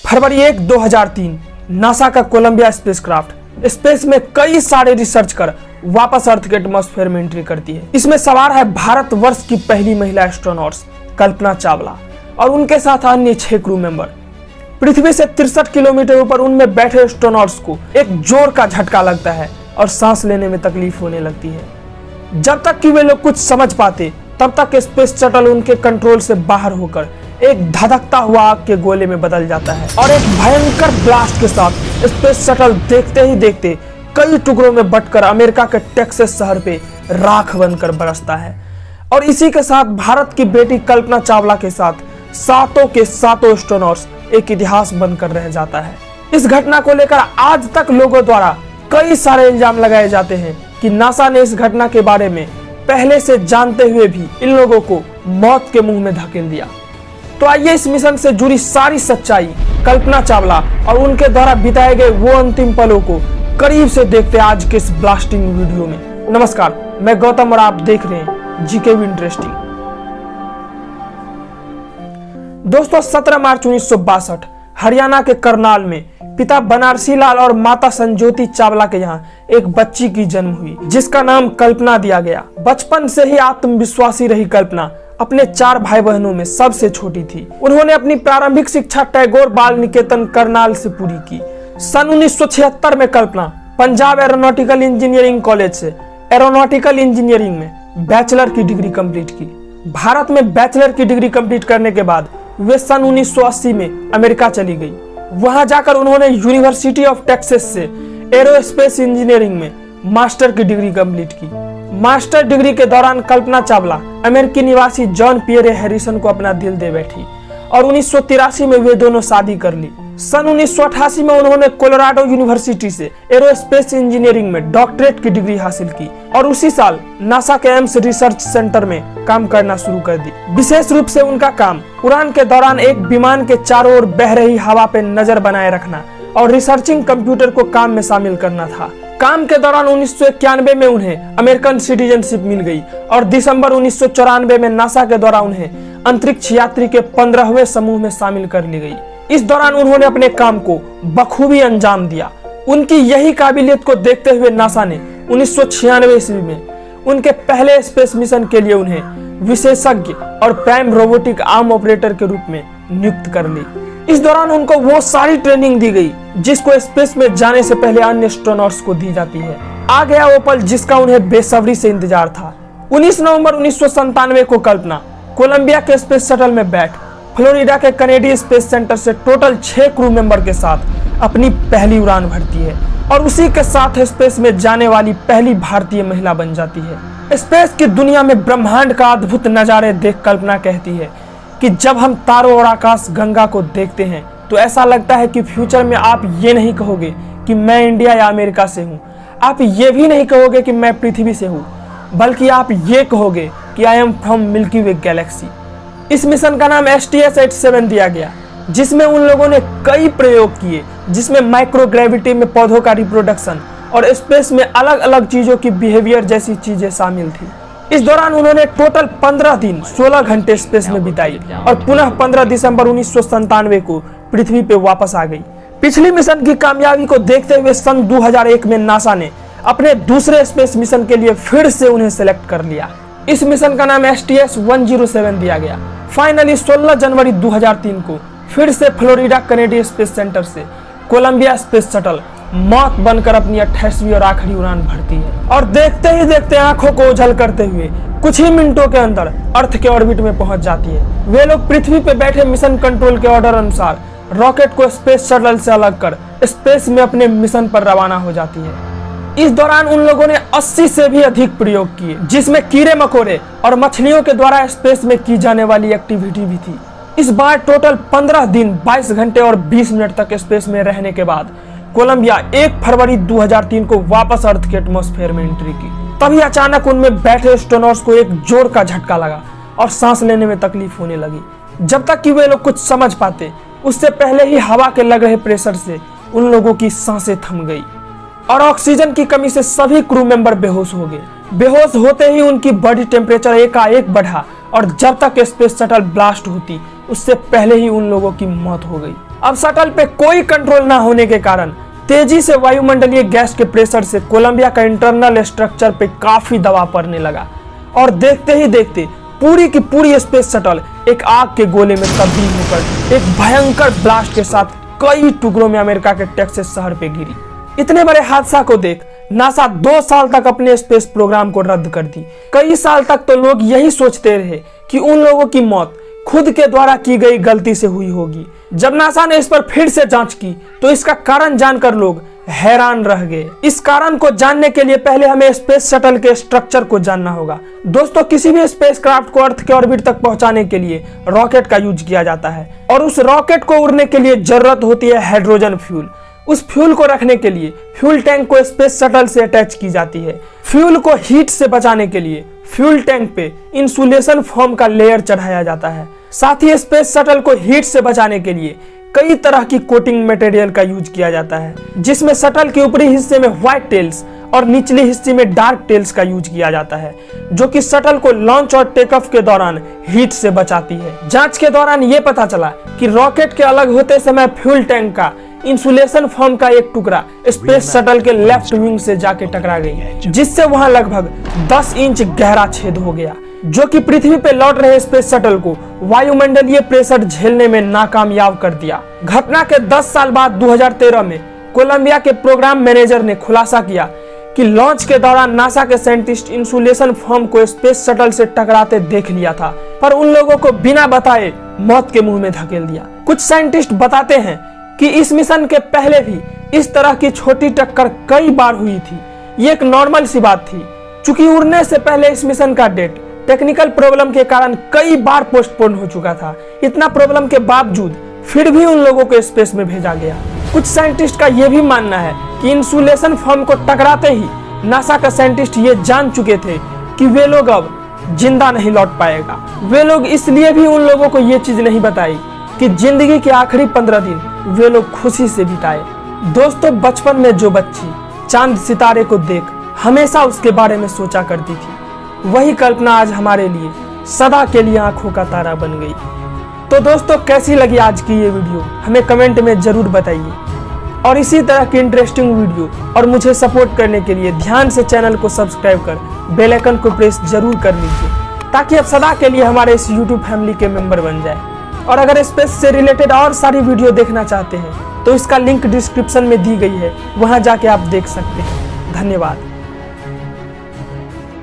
फरवरी 1, 2003 NASA का Colombia spacecraft space में कई सारे रिसर्च कर वापस अर्थ के एटमॉस्फेयर में एंट्री करती है। इसमें सवार है भारतवर्ष की पहली महिला एस्ट्रोनॉट्स कल्पना चावला और उनके साथ अन्य 6 क्रू मेंबर। पृथ्वी से 63 किलोमीटर ऊपर उनमें बैठे एस्ट्रोनॉट्स को एक जोर का झटका लगता है और सांस लेने में तकलीफ होने लगती है। जब तक कि वे लोग कुछ समझ पाते तब तक स्पेस शटल उनके कंट्रोल से बाहर होकर एक धधकता हुआ आग के गोले में बदल जाता है और एक भयंकर ब्लास्ट के साथ स्पेस शटल देखते ही देखते कई टुकड़ों में बंटकर अमेरिका के टेक्सास शहर पे राख बनकर बरसता है। और इसी के साथ भारत की बेटी कल्पना चावला के साथ सातों के सातों एस्ट्रोनॉट्स एक इतिहास बनकर रह जाता है। इस घटना को लेकर आज तक लोगों द्वारा कई सारे इल्जाम लगाए जाते हैं कि नासा ने इस घटना के बारे में पहले से जानते हुए भी इन लोगों को मौत के मुंह में धकेल दिया। तो आइए इस मिशन से जुड़ी सारी सच्चाई, कल्पना चावला और उनके द्वारा बिताए गए वो अंतिम पलों को करीब से देखते आज के इस ब्लास्टिंग वीडियो में। नमस्कार, मैं गौतम और आप देख रहे हैं जीके इंटरेस्टिंग। दोस्तों, 17 मार्च 1962 हरियाणा के करनाल में पिता बनारसी लाल और माता संजोती चावला के यहाँ एक बच्ची की जन्म हुई जिसका नाम कल्पना दिया गया। बचपन से ही आत्मविश्वासी रही कल्पना अपने 4 भाई बहनों में सबसे छोटी थी। उन्होंने अपनी प्रारंभिक शिक्षा टैगोर बाल निकेतन करनाल से पूरी की। सन 1976 में कल्पना पंजाब एरोनॉटिकल इंजीनियरिंग कॉलेज से एरोनॉटिकल इंजीनियरिंग में बैचलर की डिग्री कंप्लीट की। भारत में बैचलर की डिग्री कंप्लीट करने के बाद वे सन 1980 में अमेरिका चली गई। वहां जाकर उन्होंने यूनिवर्सिटी ऑफ टेक्सास से एरोस्पेस इंजीनियरिंग में मास्टर की डिग्री कंप्लीट की। मास्टर डिग्री के दौरान कल्पना चावला अमेरिकी निवासी जॉन पियरे हैरिसन को अपना दिल दे बैठी और 1983 में वे दोनों शादी कर ली। सन 1988 में उन्होंने कोलोराडो यूनिवर्सिटी से एरोस्पेस इंजीनियरिंग में डॉक्टरेट की डिग्री हासिल की और उसी साल नासा के एम्स रिसर्च सेंटर में काम करना शुरू कर दी। विशेष रूप से उनका काम उड़ान के दौरान एक विमान के चारों ओर बह रही हवा पे नजर बनाए रखना और रिसर्चिंग कंप्यूटर को काम में शामिल करना था। काम के दौरान 1991 में उन्हें अमेरिकन सिटीजनशिप मिल गई और दिसंबर 1994 में नासा के द्वारा उन्हें अंतरिक्ष यात्री के 15वें समूह में शामिल कर ली गई। इस दौरान उन्होंने अपने काम को बखूबी अंजाम दिया। उनकी यही काबिलियत को देखते हुए नासा ने 1996 ईस्वी में उनके पहले स्पेस मिशन के लिए उन्हें विशेषज्ञ और प्राइम रोबोटिक आर्म ऑपरेटर के रूप में नियुक्त कर ली। इस दौरान उनको वो सारी ट्रेनिंग दी गई जिसको स्पेस में जाने से पहले अन्य एस्ट्रोनॉट्स को दी जाती है। आ गया वो पल जिसका उन्हें बेसब्री से इंतजार था। 19 नवंबर 1997 को कल्पना कोलंबिया के स्पेस शटल में बैठ फ्लोरिडा के कैनेडी स्पेस सेंटर से टोटल 6 क्रू मेंबर के साथ अपनी पहली उड़ान भरती है और उसी के साथ स्पेस में जाने वाली पहली भारतीय महिला बन जाती है। स्पेस की दुनिया में ब्रह्मांड का अद्भुत नजारे देख कल्पना कहती है कि जब हम तारों और आकाश गंगा को देखते हैं तो ऐसा लगता है कि फ्यूचर में आप ये नहीं कहोगे कि मैं इंडिया या अमेरिका से हूँ, आप ये भी नहीं कहोगे कि मैं पृथ्वी से हूँ, बल्कि आप ये कहोगे कि I am from milky way Galaxy. इस मिशन का नाम STS-87 दिया गया जिसमें उन लोगों ने कई प्रयोग किए जिसमें माइक्रोग्रेविटी में पौधों का रिप्रोडक्शन और स्पेस में अलग अलग चीजों की बिहेवियर जैसी चीजें शामिल थी। इस दौरान उन्होंने टोटल 15 दिन 16 घंटे स्पेस में बिताई और पुनः 15 दिसंबर 1997 को पृथ्वी पे वापस आ गई। पिछली मिशन की कामयाबी को देखते हुए सन 2001 में नासा ने अपने दूसरे स्पेस मिशन के लिए फिर से उन्हें सिलेक्ट कर लिया। इस मिशन का नाम STS-107 दिया गया। फाइनली 16 जनवरी 2003 को फिर से फ्लोरिडा कैनेडी स्पेस सेंटर से कोलंबिया स्पेस शटल मौत बनकर अपनी 28वीं और आखिरी उड़ान भरती है और देखते ही देखते आंखों को ओझल करते हुए कुछ ही मिनटों के अंदर अर्थ के ऑर्बिट में पहुंच जाती है। वे लोग पृथ्वी पे बैठे मिशन कंट्रोल के ऑर्डर अनुसार रॉकेट को स्पेस शटल से अलग कर स्पेस में अपने मिशन पर रवाना हो जाती है। इस दौरान उन लोगों ने 80 से भी अधिक प्रयोग किए जिसमें कीड़े मकोड़े और मछलियों के द्वारा स्पेस में की जाने वाली एक्टिविटी भी थी। इस बार टोटल 15 दिन 22 घंटे और 20 मिनट तक स्पेस में रहने के बाद कोलंबिया 1 फरवरी 2003 को वापस अर्थ के एटमॉस्फेयर में एंट्री की। तभी अचानक उनमें बैठे एस्ट्रोनॉट्स को एक जोर का झटका लगा और सांस लेने में तकलीफ होने लगी। जब तक कि वे लोग कुछ समझ पाते उससे पहले ही हवा के लग रहे प्रेशर से उन लोगों की सांसें थम गई और ऑक्सीजन की कमी से सभी क्रू मेंबर बेहोश हो गए। बेहोश होते ही उनकी बॉडी टेम्परेचर एकाएक बढ़ा और जब तक स्पेस शटल ब्लास्ट होती उससे पहले ही उन लोगों की मौत हो गई। अब शटल पे कोई कंट्रोल ना होने के कारण तेजी से वायुमंडलीय गैस के प्रेशर से कोलंबिया का इंटरनल स्ट्रक्चर पे काफी दबाव पड़ने लगा और देखते ही देखते पूरी की पूरी स्पेस शटल एक आग के गोले में तब्दील होकर एक भयंकर ब्लास्ट के साथ कई टुकड़ों में अमेरिका के टेक्सास शहर पे गिरी। इतने बड़े हादसा को देख नासा 2 साल तक अपने स्पेस प्रोग्राम को रद्द कर दी। कई साल तक तो लोग यही सोचते रहे कि उन लोगों की मौत खुद के द्वारा की गई गलती से हुई होगी। जब नासा ने इस पर फिर से जांच की तो इसका कारण जानकर लोग हैरान रह गए। इस कारण को जानने के लिए पहले हमें स्पेस शटल के स्ट्रक्चर को जानना होगा। दोस्तों, किसी भी स्पेसक्राफ्ट को अर्थ के ऑर्बिट तक पहुंचाने के लिए रॉकेट का यूज किया जाता है और उस रॉकेट को उड़ने के लिए जरूरत होती है हाइड्रोजन फ्यूल। उस फ्यूल को रखने के लिए फ्यूल टैंक को स्पेस शटल से अटैच की जाती है। फ्यूल को हीट से बचाने के लिए फ्यूल टैंक पे इंसुलेशन फोम का लेयर चढ़ाया जाता है। साथ ही स्पेस शटल को हीट से बचाने के लिए कई तरह की कोटिंग मटेरियल का यूज किया जाता है, जिसमें शटल के ऊपरी हिस्से में व्हाइट टेल्स और निचले हिस्से में डार्क टेल्स का यूज किया जाता है, जो कि शटल को लॉन्च और टेक ऑफ के दौरान हीट से बचाती है। जांच के दौरान ये पता चला कि रॉकेट के अलग होते समय फ्यूल टैंक का इंसुलेशन फोम का एक टुकड़ा स्पेस शटल के लेफ्ट विंग से जाके टकरा गई, जिससे वहां लगभग 10 इंच गहरा छेद हो गया, जो कि पृथ्वी पे लौट रहे स्पेस शटल को वायुमंडलीय प्रेशर झेलने में नाकामयाब कर दिया। घटना के 10 साल बाद 2013 में कोलंबिया के प्रोग्राम मैनेजर ने खुलासा किया कि लॉन्च के दौरान नासा के साइंटिस्ट इंसुलेशन फोम को स्पेस शटल से टकराते देख लिया था, पर उन लोगों को बिना बताए मौत के मुंह में धकेल दिया। कुछ साइंटिस्ट बताते हैं कि इस मिशन के पहले भी इस तरह की छोटी टक्कर कई बार हुई थी। ये एक नॉर्मल सी बात थी, चूंकि उड़ने से पहले इस मिशन का डेट टेक्निकल प्रॉब्लम के कारण कई बार पोस्टपोन हो चुका था। इतना प्रॉब्लम के बावजूद फिर भी उन लोगों को स्पेस में भेजा गया। कुछ साइंटिस्ट का यह भी मानना है कि इंसुलेशन फोम को टकराते ही नासा का साइंटिस्ट ये जान चुके थे कि वे लोग अब जिंदा नहीं लौट पाएगा। वे लोग इसलिए भी उन लोगों को ये चीज नहीं बताई कि जिंदगी के आखिरी 15 दिन वे लोग खुशी से बिताए। दोस्तों, बचपन में जो बच्ची चांद सितारे को देख हमेशा उसके बारे में सोचा करती थी, वही कल्पना आज हमारे लिए सदा के लिए आंखों का तारा बन गई। तो दोस्तों, कैसी लगी आज की ये वीडियो हमें कमेंट में जरूर बताइए और इसी तरह की इंटरेस्टिंग वीडियो और मुझे सपोर्ट करने के लिए ध्यान से चैनल को सब्सक्राइब कर बेल आइकन को प्रेस जरूर कर लीजिए, ताकि आप सदा के लिए हमारे इस यूट्यूब फैमिली के मेंबर बन जाए। और अगर स्पेस से रिलेटेड और सारी वीडियो देखना चाहते हैं तो इसका लिंक डिस्क्रिप्शन में दी गई है, वहां जाके आप देख सकते हैं। धन्यवाद।